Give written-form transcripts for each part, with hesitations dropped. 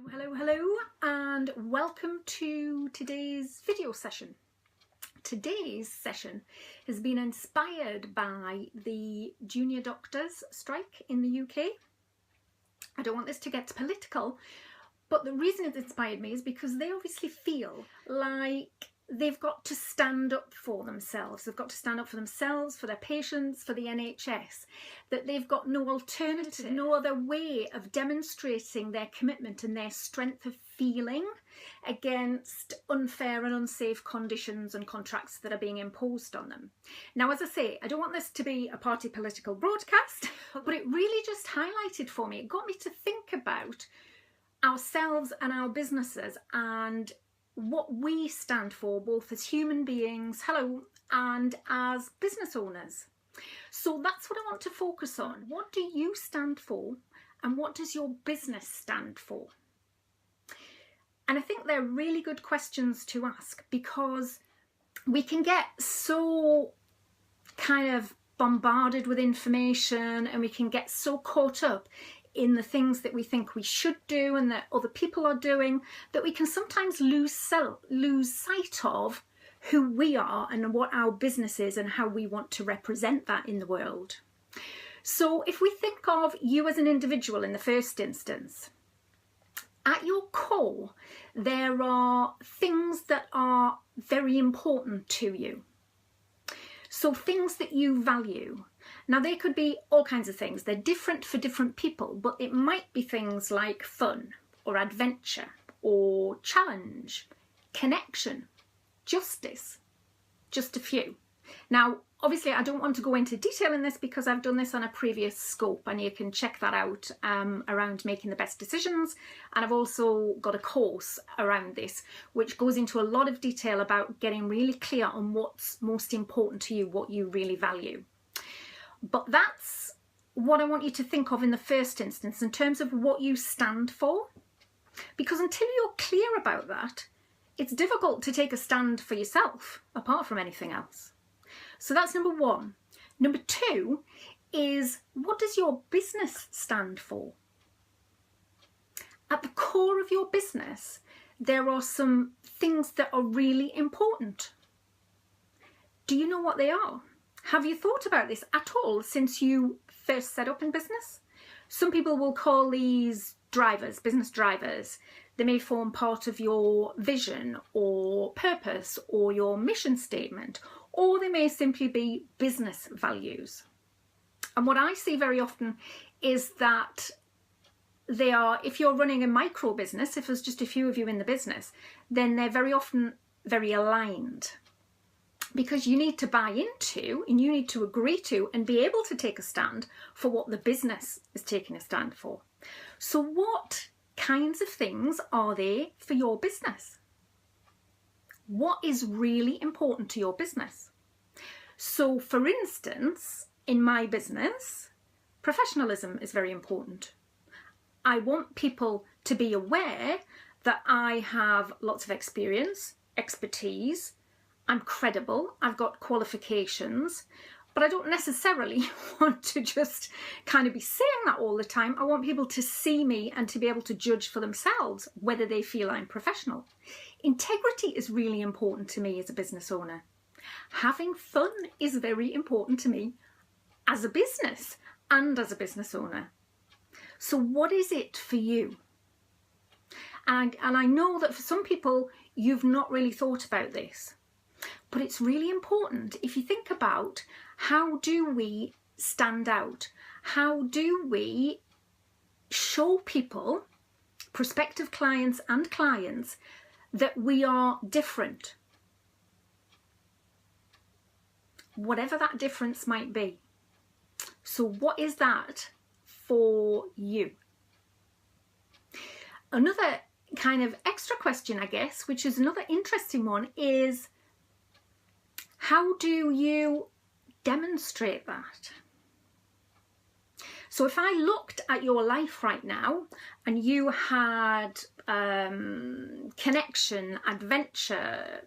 Hello, and welcome to today's video session. Today's session has been inspired by the junior doctors strike in the UK. I don't want this to get political, but the reason it's inspired me is because they obviously feel like they've got to stand up for themselves. They've got to stand up for themselves, for their patients, for the NHS, that they've got no alternative, no other way of demonstrating their commitment and their strength of feeling against unfair and unsafe conditions and contracts that are being imposed on them. Now, as I say, I don't want this to be a party political broadcast, but it really just highlighted for me, it got me to think about ourselves and our businesses and what we stand for, both as human beings, and as business owners. So that's what I want to focus on. What do you stand for, and what does your business stand for? And I think they're really good questions to ask, because we can get so kind of bombarded with information, and we can get so caught up in the things that we think we should do and that other people are doing, that we can sometimes lose sight of who we are and what our business is and how we want to represent that in the world. So if we think of you as an individual in the first instance, at your core, there are things that are very important to you. So things that you value. Now, they could be all kinds of things. They're different for different people, but it might be things like fun or adventure or challenge, connection, justice, just a few. Now, obviously, I don't want to go into detail in this because I've done this on a previous scope, and you can check that out around making the best decisions. And I've also got a course around this, which goes into a lot of detail about getting really clear on what's most important to you, what you really value. But that's what I want you to think of in the first instance in terms of what you stand for. Because until you're clear about that, it's difficult to take a stand for yourself apart from anything else. So that's number one. Number two is, what does your business stand for? At the core of your business, there are some things that are really important. Do you know what they are? Have you thought about this at all since you first set up in business? Some people will call these drivers, business drivers. They may form part of your vision or purpose or your mission statement, or they may simply be business values. And what I see very often is that they are, if you're running a micro business, if there's just a few of you in the business, then they're very often very aligned. Because you need to buy into and you need to agree to and be able to take a stand for what the business is taking a stand for. So what kinds of things are they for your business? What is really important to your business? So for instance, in my business, professionalism is very important. I want people to be aware that I have lots of experience, expertise, I'm credible, I've got qualifications, but I don't necessarily want to just kind of be saying that all the time. I want people to see me and to be able to judge for themselves whether they feel I'm professional. Integrity is really important to me as a business owner. Having fun is very important to me as a business and as a business owner. So what is it for you? And I know that for some people, you've not really thought about this. But it's really important if you think about, how do we stand out? How do we show people, prospective clients and clients, that we are different? Whatever that difference might be. So what is that for you? Another kind of extra question, I guess, which is another interesting one, is, how do you demonstrate that? So if I looked at your life right now and you had connection, adventure,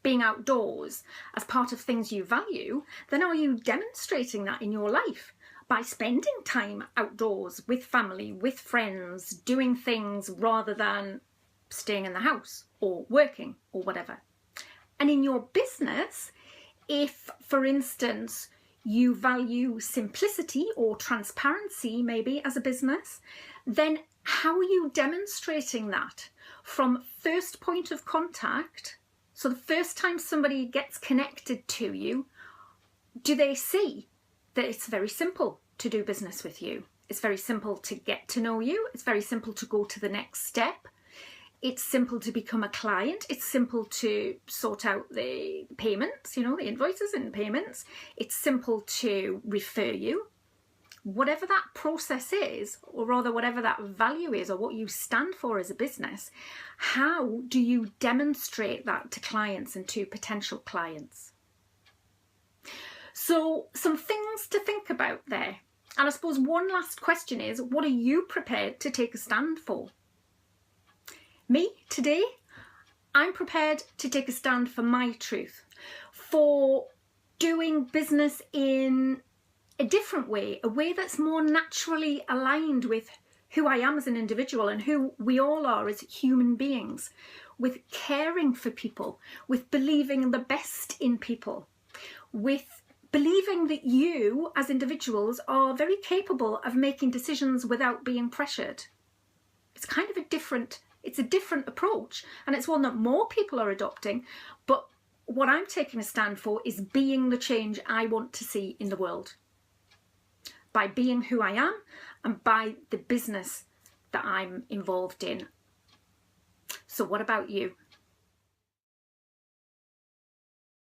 being outdoors as part of things you value, then are you demonstrating that in your life by spending time outdoors with family, with friends, doing things rather than staying in the house or working or whatever. And in your business, if, for instance, you value simplicity or transparency maybe as a business, then how are you demonstrating that from first point of contact? So the first time somebody gets connected to you, do they see that it's very simple to do business with you? It's very simple to get to know you. It's very simple to go to the next step. It's simple to become a client. It's simple to sort out the payments, you know, the invoices and payments. It's simple to refer you. Whatever that process is, or rather whatever that value is, or what you stand for as a business, how do you demonstrate that to clients and to potential clients? So some things to think about there. And I suppose one last question is, what are you prepared to take a stand for? Me, today, I'm prepared to take a stand for my truth, for doing business in a different way, a way that's more naturally aligned with who I am as an individual and who we all are as human beings, with caring for people, with believing the best in people, with believing that you as individuals are very capable of making decisions without being pressured. It's kind of a different approach, and it's one that more people are adopting, but what I'm taking a stand for is being the change I want to see in the world, by being who I am and by the business that I'm involved in. So what about you?